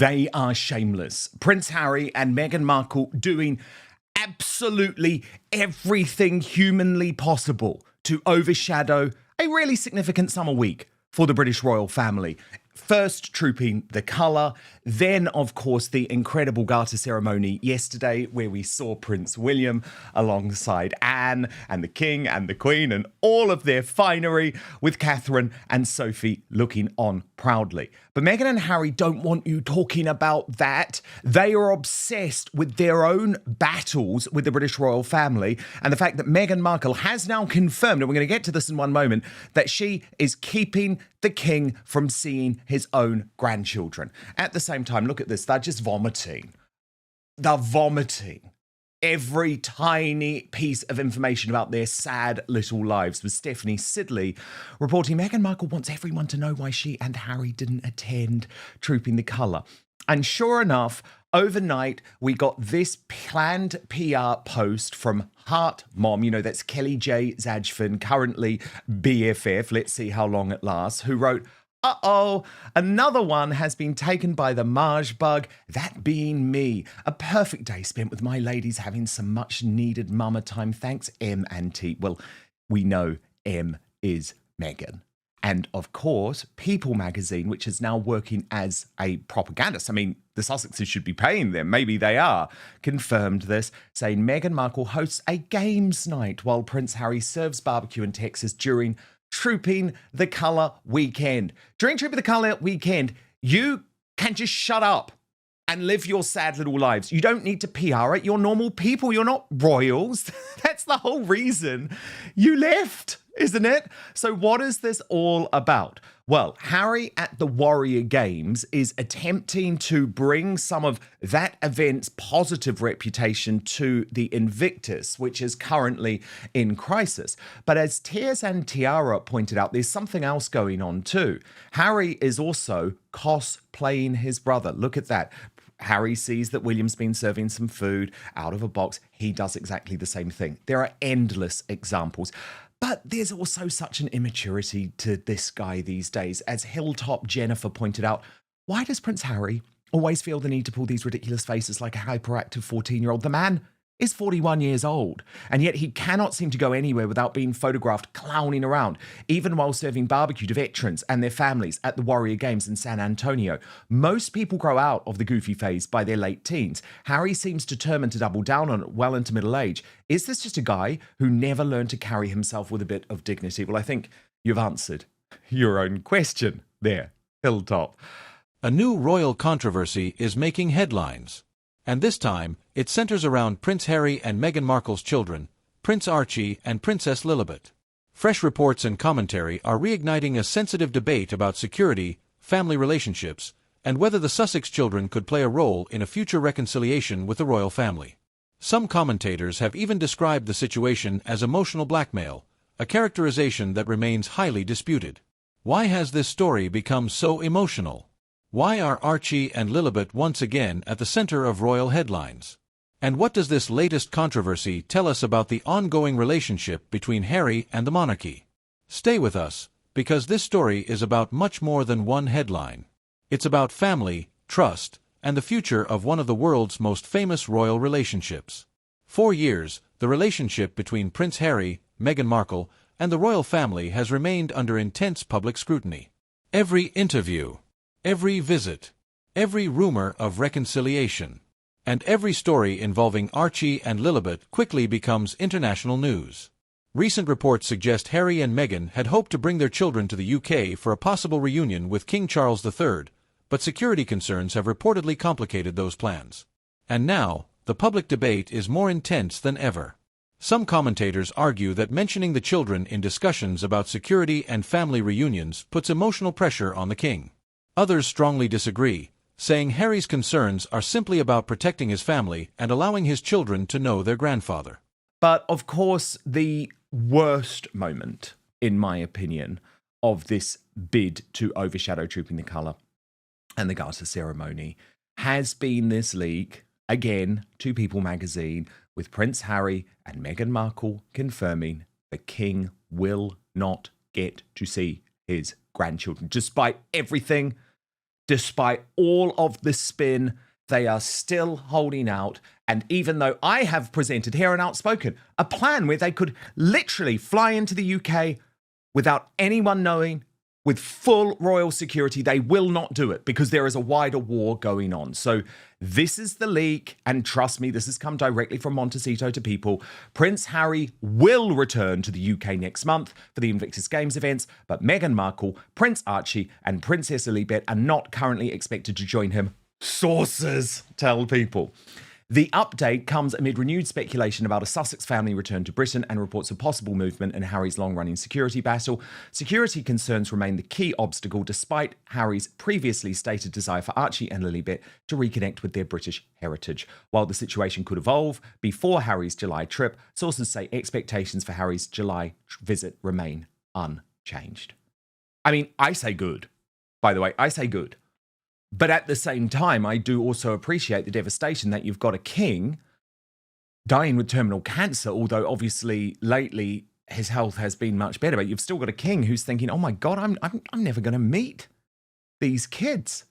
They are shameless. Prince Harry and Meghan Markle doing absolutely everything humanly possible to overshadow a really significant summer week for the British royal family. First, trooping the colour, then, of course, the incredible Garter ceremony yesterday where we saw Prince William alongside Anne and the King and the Queen and all of their finery, with Catherine and Sophie looking on proudly. But Meghan and Harry don't want you talking about that. They are obsessed with their own battles with the British royal family and the fact that Meghan Markle has now confirmed, and we're going to get to this in one moment, that she is keeping the king from seeing his own grandchildren. At the same time, look at this, they're just vomiting. They're vomiting every tiny piece of information about their sad little lives, with Stephanie Sidley reporting Meghan Markle wants everyone to know why she and Harry didn't attend Trooping the Colour. And sure enough, overnight, we got this planned PR post from Heart Mom, that's Kelly J. Zajfin, currently BFF, let's see how long it lasts, who wrote, "Uh-oh, another one has been taken by the Marge bug, that being me. A perfect day spent with my ladies having some much-needed mama time. Thanks, M and T." Well, we know M is Meghan. And, of course, People magazine, which is now working as a propagandist. I mean, the Sussexes should be paying them. Maybe they are. Confirmed this, saying Meghan Markle hosts a games night while Prince Harry serves barbecue in Texas during Trooping the Colour weekend. During Trooping the Colour weekend, you can just shut up and live your sad little lives. You don't need to PR it. You're normal people. You're not royals. That's the whole reason you left, isn't it? So what is this all about? Well, Harry at the Warrior Games is attempting to bring some of that event's positive reputation to the Invictus, which is currently in crisis. But as Tears and Tiara pointed out, there's something else going on too. Harry is also cosplaying his brother. Look at that. Harry sees that William's been serving some food out of a box. He does exactly the same thing. There are endless examples. But there's also such an immaturity to this guy these days. As Hilltop Jennifer pointed out, why does Prince Harry always feel the need to pull these ridiculous faces like a hyperactive 14-year-old? The man is 41 years old, and yet he cannot seem to go anywhere without being photographed clowning around, even while serving barbecue to veterans and their families at the Warrior Games in San Antonio. Most people grow out of the goofy phase by their late teens. Harry seems determined to double down on it well into middle age. Is this just a guy who never learned to carry himself with a bit of dignity? Well, I think you've answered your own question there, Hilltop. A new royal controversy is making headlines. And this time, it centers around Prince Harry and Meghan Markle's children, Prince Archie and Princess Lilibet. Fresh reports and commentary are reigniting a sensitive debate about security, family relationships, and whether the Sussex children could play a role in a future reconciliation with the royal family. Some commentators have even described the situation as emotional blackmail, a characterization that remains highly disputed. Why has this story become so emotional? Why are Archie and Lilibet once again at the center of royal headlines? And what does this latest controversy tell us about the ongoing relationship between Harry and the monarchy? Stay with us, because this story is about much more than one headline. It's about family, trust, and the future of one of the world's most famous royal relationships. For years, the relationship between Prince Harry, Meghan Markle, and the royal family has remained under intense public scrutiny. Every interview, every visit, every rumor of reconciliation, and every story involving Archie and Lilibet quickly becomes international news. Recent reports suggest Harry and Meghan had hoped to bring their children to the UK for a possible reunion with King Charles III, but security concerns have reportedly complicated those plans. And now, the public debate is more intense than ever. Some commentators argue that mentioning the children in discussions about security and family reunions puts emotional pressure on the king. Others strongly disagree, saying Harry's concerns are simply about protecting his family and allowing his children to know their grandfather. But, of course, the worst moment, in my opinion, of this bid to overshadow Trooping the Colour and the Garter ceremony has been this leak, again, to People magazine, with Prince Harry and Meghan Markle confirming the king will not get to see his grandchildren, despite everything Despite all of the spin, they are still holding out. And even though I have presented here and outspoken a plan where they could literally fly into the UK without anyone knowing, with full royal security, they will not do it because there is a wider war going on. So this is the leak, and trust me, this has come directly from Montecito to people. Prince Harry will return to the UK next month for the Invictus Games events, but Meghan Markle, Prince Archie, and Princess Lilibet are not currently expected to join him. Sources tell people. The update comes amid renewed speculation about a Sussex family return to Britain and reports of possible movement in Harry's long-running security battle. Security concerns remain the key obstacle, despite Harry's previously stated desire for Archie and Lilibet to reconnect with their British heritage. While the situation could evolve before Harry's July trip, sources say expectations for Harry's July visit remain unchanged. I mean, I say good. By the way, I say good. But at the same time, I do also appreciate the devastation that you've got a king dying with terminal cancer, although obviously lately his health has been much better. But you've still got a king who's thinking, oh my God, I'm never going to meet these kids.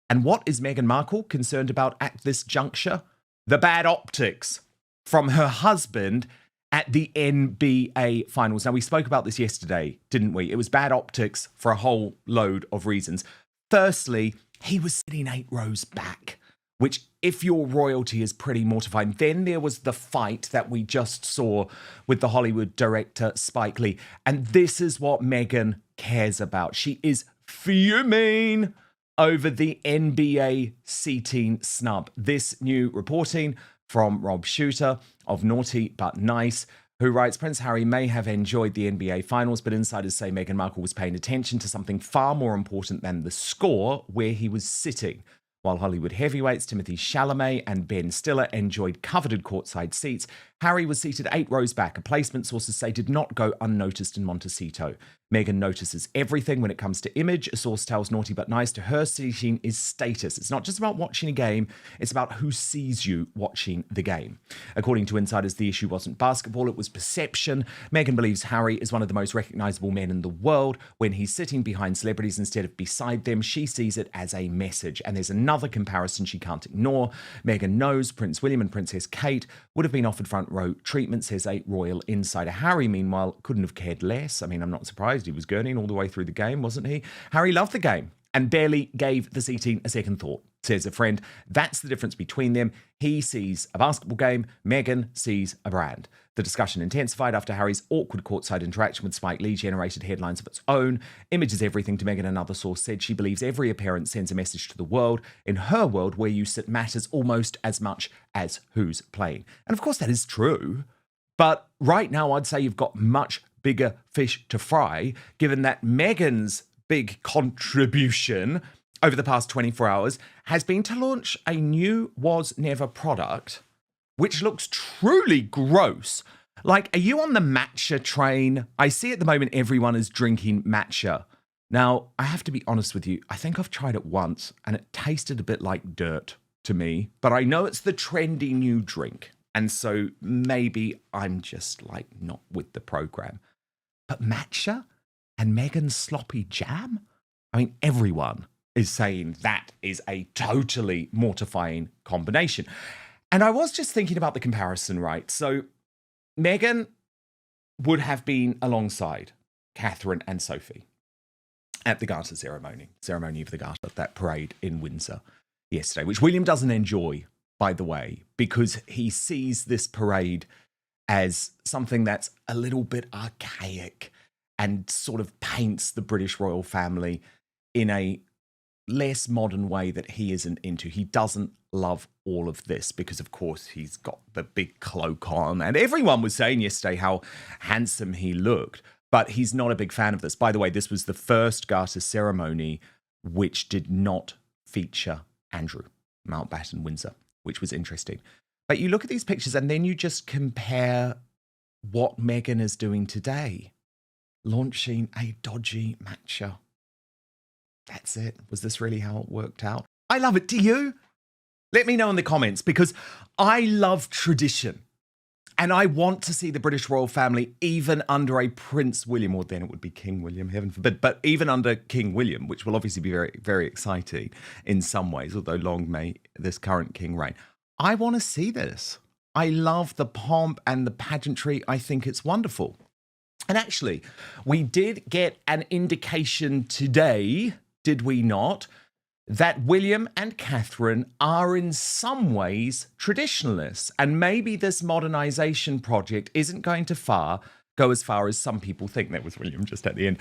And what is Meghan Markle concerned about at this juncture? The bad optics from her husband at the NBA finals. Now, we spoke about this yesterday, didn't we? It was bad optics for a whole load of reasons. Firstly, he was sitting 8 rows back, which, if your royalty, is pretty mortifying. Then there was the fight that we just saw with the Hollywood director Spike Lee. And this is what Meghan cares about. She is fuming over the NBA seating snub. This new reporting from Rob Shooter of Naughty But Nice, who writes, Prince Harry may have enjoyed the NBA finals, but insiders say Meghan Markle was paying attention to something far more important than the score, where he was sitting. While Hollywood heavyweights Timothée Chalamet and Ben Stiller enjoyed coveted courtside seats, Harry was seated 8 rows back, a placement sources say did not go unnoticed in Montecito. Meghan notices everything when it comes to image. A source tells Naughty But Nice to her seating is status. It's not just about watching a game, it's about who sees you watching the game. According to insiders, the issue wasn't basketball, it was perception. Meghan believes Harry is one of the most recognisable men in the world. When he's sitting behind celebrities instead of beside them, she sees it as a message. And there's another comparison she can't ignore. Meghan knows Prince William and Princess Kate would have been offered front row treatment, says a royal insider. Harry, meanwhile, couldn't have cared less. I mean, I'm not surprised. He was gurning all the way through the game, wasn't he? Harry loved the game and barely gave the seating a second thought, says a friend. That's the difference between them. He sees a basketball game, Meghan sees a brand. The discussion intensified after Harry's awkward courtside interaction with Spike Lee generated headlines of its own. Image is everything to Meghan, another source said. She believes every appearance sends a message to the world. In her world, where you sit matters almost as much as who's playing. And of course that is true. But right now, I'd say you've got much bigger fish to fry, given that Meghan's big contribution over the past 24 hours has been to launch a new Was Never product, which looks truly gross. Like, are you on the matcha train? I see at the moment everyone is drinking matcha. Now, I have to be honest with you. I think I've tried it once and it tasted a bit like dirt to me, but I know it's the trendy new drink. And so maybe I'm just like not with the program. But matcha and Meghan's sloppy jam? I mean, everyone is saying that is a totally mortifying combination. And I was just thinking about the comparison, right? So Meghan would have been alongside Catherine and Sophie at the Garter ceremony of the Garter, that parade in Windsor yesterday, which William doesn't enjoy, by the way, because he sees this parade as something that's a little bit archaic and sort of paints the British royal family in a less modern way that he isn't into. He doesn't love all of this because, of course, he's got the big cloak on. And everyone was saying yesterday how handsome he looked, but he's not a big fan of this. By the way, this was the first Garter ceremony which did not feature Andrew Mountbatten Windsor, which was interesting. But you look at these pictures and then you just compare what Meghan is doing today, launching a dodgy matcha. That's it. Was this really how it worked out? I love it. Do you? Let me know in the comments, because I love tradition. And I want to see the British royal family, even under a Prince William, or then it would be King William, heaven forbid, but even under King William, which will obviously be very, very exciting in some ways, although long may this current king reign. I want to see this. I love the pomp and the pageantry. I think it's wonderful. And actually, we did get an indication today, did we not, that William and Catherine are in some ways traditionalists. And maybe this modernisation project isn't going to go as far as some people think. That was William just at the end.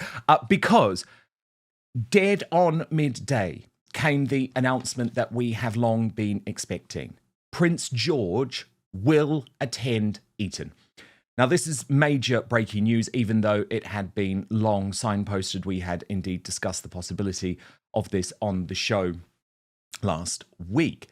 Because dead on midday came the announcement that we have long been expecting. Prince George will attend Eton. Now, this is major breaking news, even though it had been long signposted. We had indeed discussed the possibility of this on the show last week.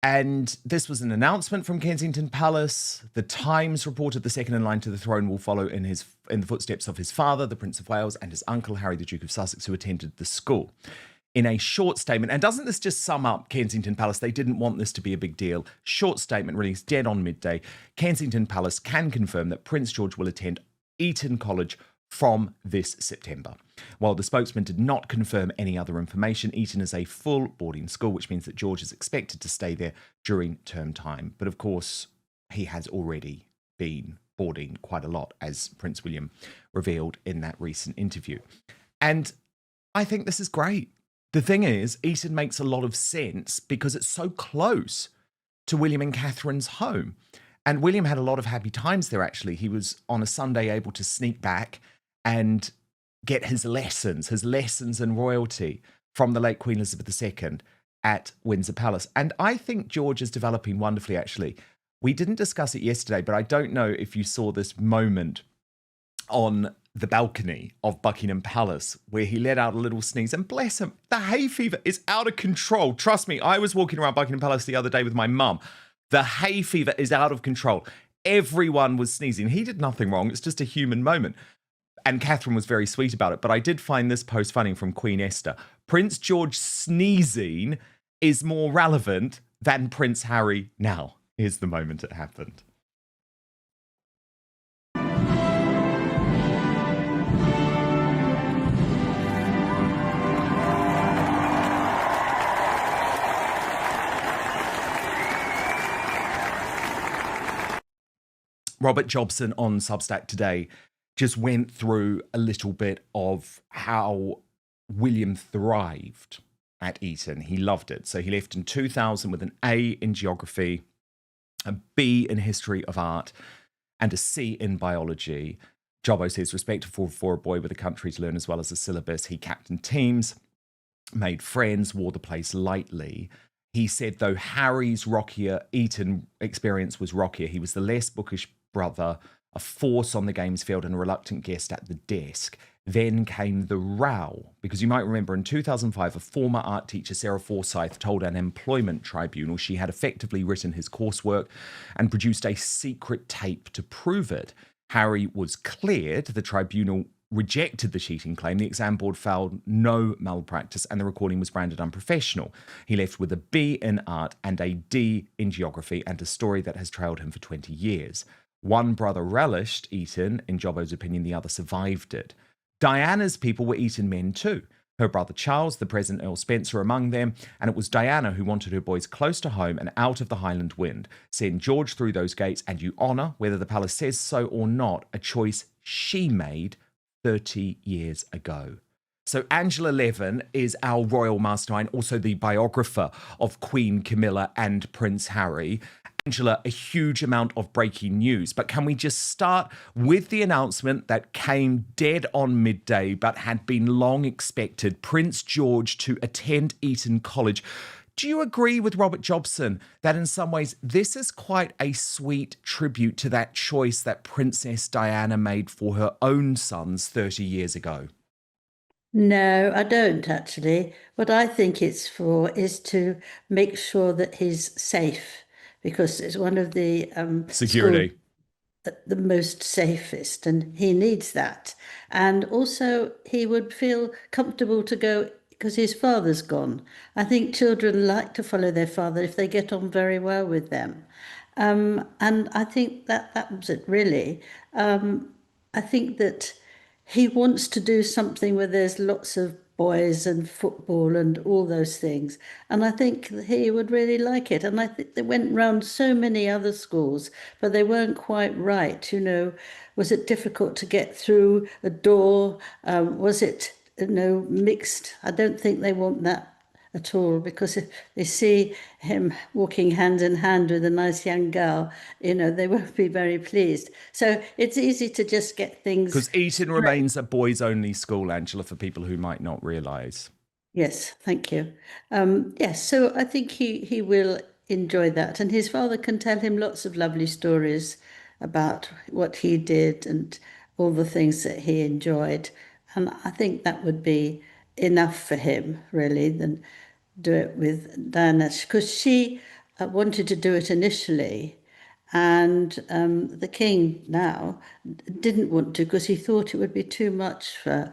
And this was an announcement from Kensington Palace. The Times reported the second in line to the throne will follow in the footsteps of his father, the Prince of Wales, and his uncle, Harry, the Duke of Sussex, who attended the school. In a short statement, and doesn't this just sum up Kensington Palace? They didn't want this to be a big deal. Short statement released dead on midday. Kensington Palace can confirm that Prince George will attend Eton College from this September. While the spokesman did not confirm any other information, Eton is a full boarding school, which means that George is expected to stay there during term time. But of course, he has already been boarding quite a lot, as Prince William revealed in that recent interview. And I think this is great. The thing is, Eton makes a lot of sense because it's so close to William and Catherine's home. And William had a lot of happy times there, actually. He was on a Sunday able to sneak back and get his lessons in royalty from the late Queen Elizabeth II at Windsor Palace. And I think George is developing wonderfully, actually. We didn't discuss it yesterday, but I don't know if you saw this moment on the balcony of Buckingham Palace where he let out a little sneeze, and bless him, the hay fever is out of control. Trust me, I was walking around Buckingham Palace the other day with my mum. The hay fever is out of control. Everyone was sneezing. He did nothing wrong. It's just a human moment. And Catherine was very sweet about it. But I did find this post funny from Queen Esther. Prince George sneezing is more relevant than Prince Harry now. Here's the moment it happened. Robert Jobson on Substack today just went through a little bit of how William thrived at Eton. He loved it. So he left in 2000 with an A in geography, a B in history of art, and a C in biology. Jobbo says, respectful for a boy with a country to learn as well as a syllabus. He captained teams, made friends, wore the place lightly. He said, though Harry's rockier Eton experience was rockier, he was the less bookish brother, a force on the games field and a reluctant guest at the desk. Then came the row, because you might remember in 2005, a former art teacher, Sarah Forsyth, told an employment tribunal she had effectively written his coursework and produced a secret tape to prove it. Harry was cleared. The tribunal rejected the cheating claim. The exam board found no malpractice and the recording was branded unprofessional. He left with a B in art and a D in geography and a story that has trailed him for 20 years. One brother relished Eton, in Jobbo's opinion, the other survived it. Diana's people were Eton men too. Her brother Charles, the present Earl Spencer, among them, and it was Diana who wanted her boys close to home and out of the Highland wind. Send George through those gates and you honour, whether the palace says so or not, a choice she made 30 years ago. So Angela Levin is our royal mastermind, also the biographer of Queen Camilla and Prince Harry. Angela, a huge amount of breaking news, but can we just start with the announcement that came dead on midday but had been long expected, Prince George to attend Eton College. Do you agree with Robert Jobson that in some ways this is quite a sweet tribute to that choice that Princess Diana made for her own sons 30 years ago? No, I don't actually. What I think it's for is to make sure that he's safe, because it's one of the Security. the most safest, and he needs that. And also, he would feel comfortable to go because his father's gone. I think children like to follow their father if they get on very well with them. And I think that that was it, really. I think that he wants to do something where there's lots of boys and football and all those things. And I think he would really like it. And I think they went round so many other schools, but they weren't quite right. Was it difficult to get through a door? Was it, mixed? I don't think they want that at all, because if they see him walking hand in hand with a nice young girl, they won't be very pleased. So it's easy to just get things. Because Eton remains a boys-only school, Angela, for people who might not realise. Yes, thank you. Yes, so I think he will enjoy that, and his father can tell him lots of lovely stories about what he did and all the things that he enjoyed, and I think that would be enough for him, really, than do it with Diana, because she wanted to do it initially, and the king now didn't want to, because he thought it would be too much for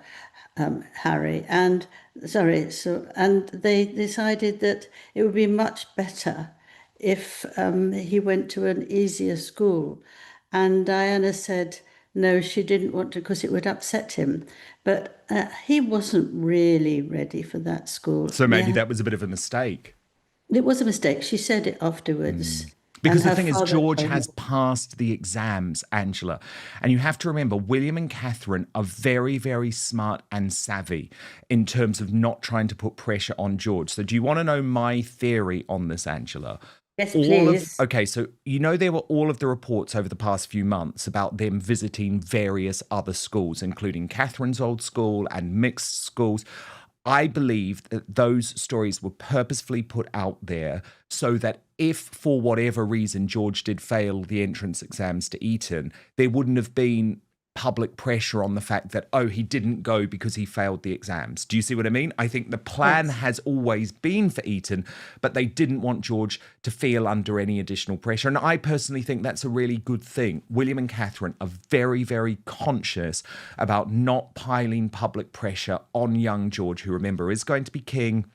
Harry. And sorry, and they decided that it would be much better if he went to an easier school. And Diana said no, she didn't want to, because it would upset him. But he wasn't really ready for that school. So maybe Yeah, that was a bit of a mistake. it was a mistake. She said it afterwards. And Because the her thing is, father George told her. has passed the exams, Angela. And you have to remember, William and Catherine are very, very smart and savvy in terms of not trying to put pressure on George. So do you want to know my theory on this, Angela? Yes, please. Okay, so there were all of the reports over the past few months about them visiting various other schools, including Catherine's old school and mixed schools. I believe that those stories were purposefully put out there so that if, for whatever reason, George did fail the entrance exams to Eton, there wouldn't have been public pressure on the fact that, oh, he didn't go because he failed the exams. Do you see what I mean? I think the plan Yes. has always been for Eton, but they didn't want George to feel under any additional pressure. And I personally think that's a really good thing. William and Catherine are very, very conscious about not piling public pressure on young George, who, remember, is going to be king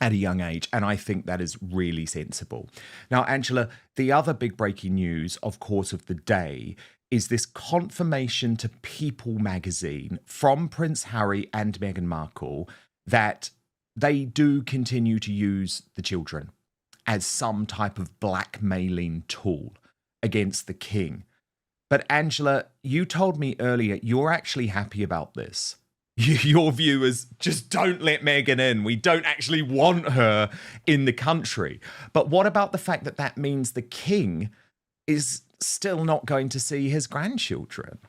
at a young age, and I think that is really sensible. Now, Angela, the other big breaking news, of course, of the day is this confirmation to People magazine from Prince Harry and Meghan Markle that they do continue to use the children as some type of blackmailing tool against the king. But Angela, you told me earlier you're actually happy about this. Your view is just don't let Meghan in. We don't actually want her in the country. But what about the fact that that means the king is still not going to see his grandchildren?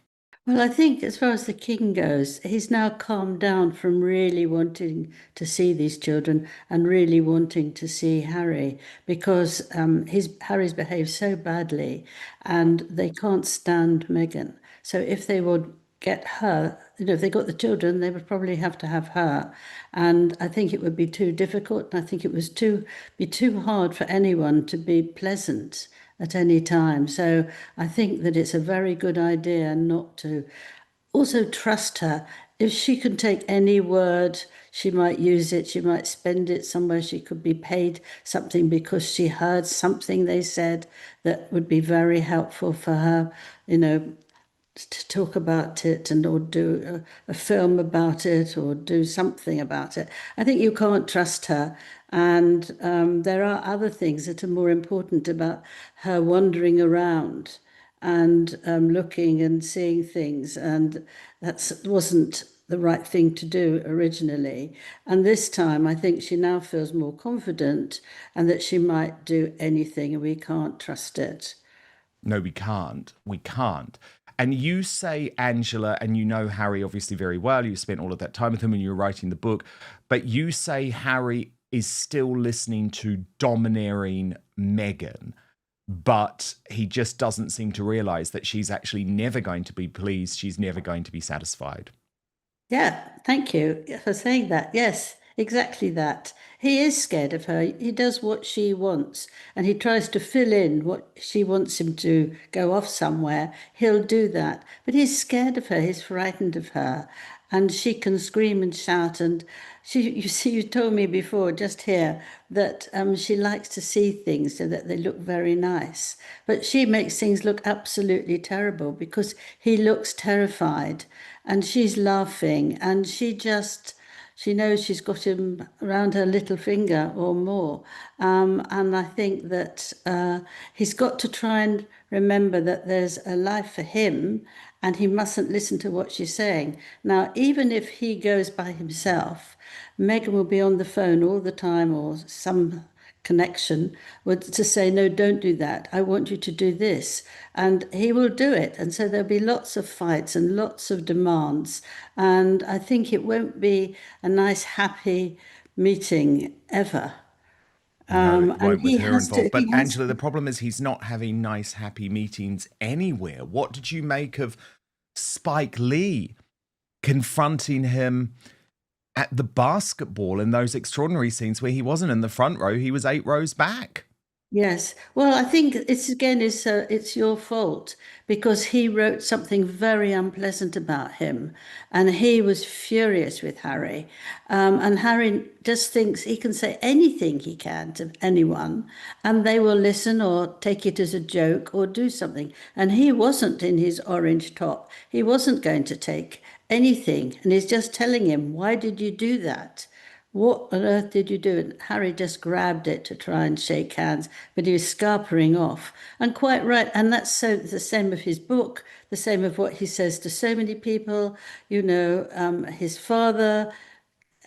Well, I think as far as the king goes, he's now calmed down from really wanting to see these children and really wanting to see Harry, because Harry's behaved so badly and they can't stand Meghan. So if they would get her, if they got the children, they would probably have to have her. And I think it would be too difficult. And I think it was be too hard for anyone to be pleasant at any time. So I think that it's a very good idea not to also trust her. If she can take any word, she might use it, she might spend it somewhere, she could be paid something because she heard something they said that would be very helpful for her, to talk about it or do a film about it or do something about it. I think you can't trust her. And there are other things that are more important about her wandering around and looking and seeing things. And that wasn't the right thing to do originally. And this time, I think she now feels more confident and that she might do anything, and we can't trust it. No, we can't. We can't. And you say, Angela, and you know Harry obviously very well. You spent all of that time with him when you were writing the book. But you say Harry is still listening to domineering Meghan, but he just doesn't seem to realize that she's actually never going to be pleased. She's never going to be satisfied. Yeah, thank you for saying that. Yes, exactly that. He is scared of her. He does what she wants, and he tries to fill in what she wants him to go off somewhere. He'll do that, but he's scared of her. He's frightened of her. and she can scream and shout. And you see, you told me before, just here, that she likes to see things so that they look very nice. But she makes things look absolutely terrible because he looks terrified, and she's laughing, and she knows she's got him around her little finger or more. And I think that he's got to try and remember that there's a life for him and he mustn't listen to what she's saying. Now, even if he goes by himself, Meghan will be on the phone all the time or some connection would to say, no, don't do that. I want you to do this. And he will do it. And so there'll be lots of fights and lots of demands. And I think it won't be a nice, happy meeting ever. No, it And won't with he her has to, involved. But he has Angela, the problem is he's not having nice, happy meetings anywhere. What did you make of Spike Lee confronting him at the basketball in those extraordinary scenes where he wasn't in the front row, he was 8 rows back? Yes. Well, I think it's your fault because he wrote something very unpleasant about him, and he was furious with Harry. And Harry just thinks he can say anything he can to anyone, and they will listen or take it as a joke or do something. And he wasn't in his orange top. He wasn't going to take anything, and he's just telling him, "Why did you do that? What on earth did you do?" And Harry just grabbed it to try and shake hands, but he was scarpering off. And quite right. And that's so the same of his book, the same of what he says to so many people, his father,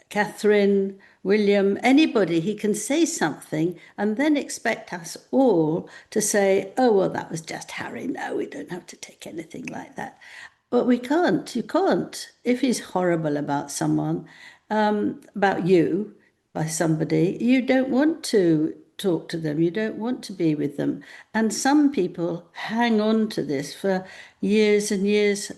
Catherine, William, anybody. He can say something and then expect us all to say, oh, well, that was just Harry. No, we don't have to take anything like that. But we can't. You can't. If he's horrible about someone, about you, by somebody, you don't want to talk to them. You don't want to be with them. And some people hang on to this for years and years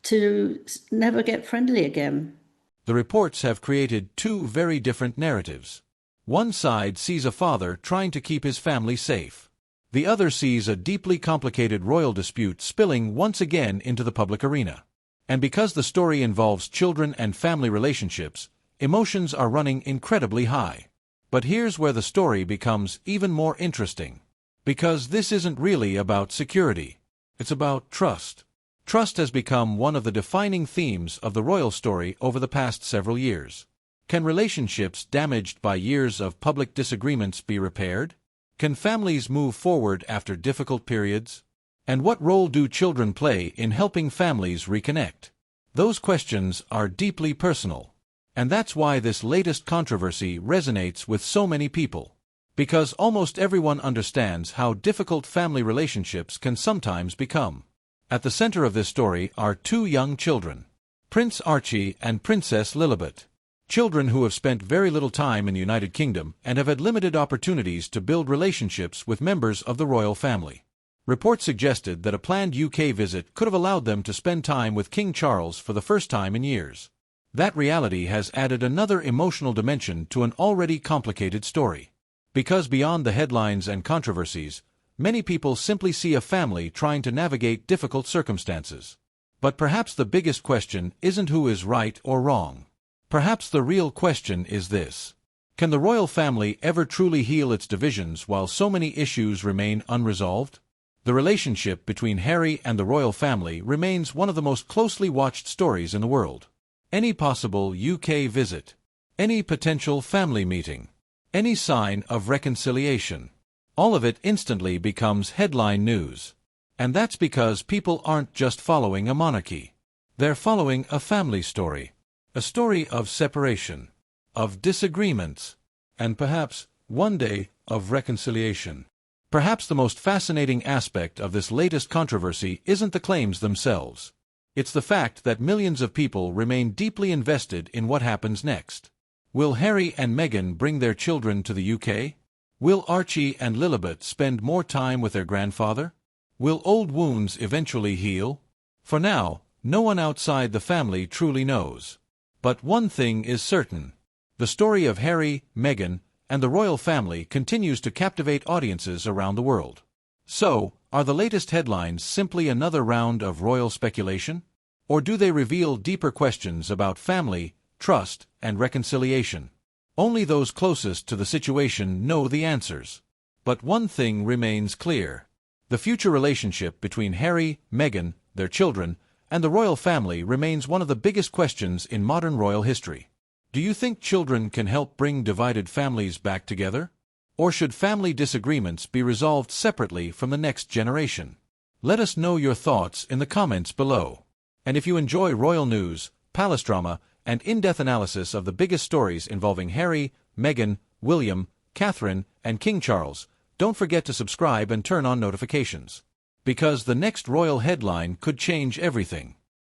to never get friendly again. The reports have created two very different narratives. One side sees a father trying to keep his family safe. The other sees a deeply complicated royal dispute spilling once again into the public arena. And because the story involves children and family relationships, emotions are running incredibly high. But here's where the story becomes even more interesting. Because this isn't really about security. It's about trust. Trust has become one of the defining themes of the royal story over the past several years. Can relationships damaged by years of public disagreements be repaired? Can families move forward after difficult periods? And what role do children play in helping families reconnect? Those questions are deeply personal. And that's why this latest controversy resonates with so many people. Because almost everyone understands how difficult family relationships can sometimes become. At the center of this story are two young children, Prince Archie and Princess Lilibet. Children who have spent very little time in the United Kingdom and have had limited opportunities to build relationships with members of the royal family. Reports suggested that a planned UK visit could have allowed them to spend time with King Charles for the first time in years. That reality has added another emotional dimension to an already complicated story. Because beyond the headlines and controversies, many people simply see a family trying to navigate difficult circumstances. But perhaps the biggest question isn't who is right or wrong. Perhaps the real question is this: can the royal family ever truly heal its divisions while so many issues remain unresolved? The relationship between Harry and the royal family remains one of the most closely watched stories in the world. Any possible UK visit, any potential family meeting, any sign of reconciliation, all of it instantly becomes headline news. And that's because people aren't just following a monarchy. They're following a family story. A story of separation, of disagreements, and perhaps, one day, of reconciliation. Perhaps the most fascinating aspect of this latest controversy isn't the claims themselves. It's the fact that millions of people remain deeply invested in what happens next. Will Harry and Meghan bring their children to the UK? Will Archie and Lilibet spend more time with their grandfather? Will old wounds eventually heal? For now, no one outside the family truly knows. But one thing is certain. The story of Harry, Meghan, and the royal family continues to captivate audiences around the world. So, are the latest headlines simply another round of royal speculation? Or do they reveal deeper questions about family, trust, and reconciliation? Only those closest to the situation know the answers. But one thing remains clear. The future relationship between Harry, Meghan, their children, and the royal family remains one of the biggest questions in modern royal history. Do you think children can help bring divided families back together? Or should family disagreements be resolved separately from the next generation? Let us know your thoughts in the comments below. And if you enjoy royal news, palace drama, and in-depth analysis of the biggest stories involving Harry, Meghan, William, Catherine, and King Charles, don't forget to subscribe and turn on notifications. Because the next royal headline could change everything.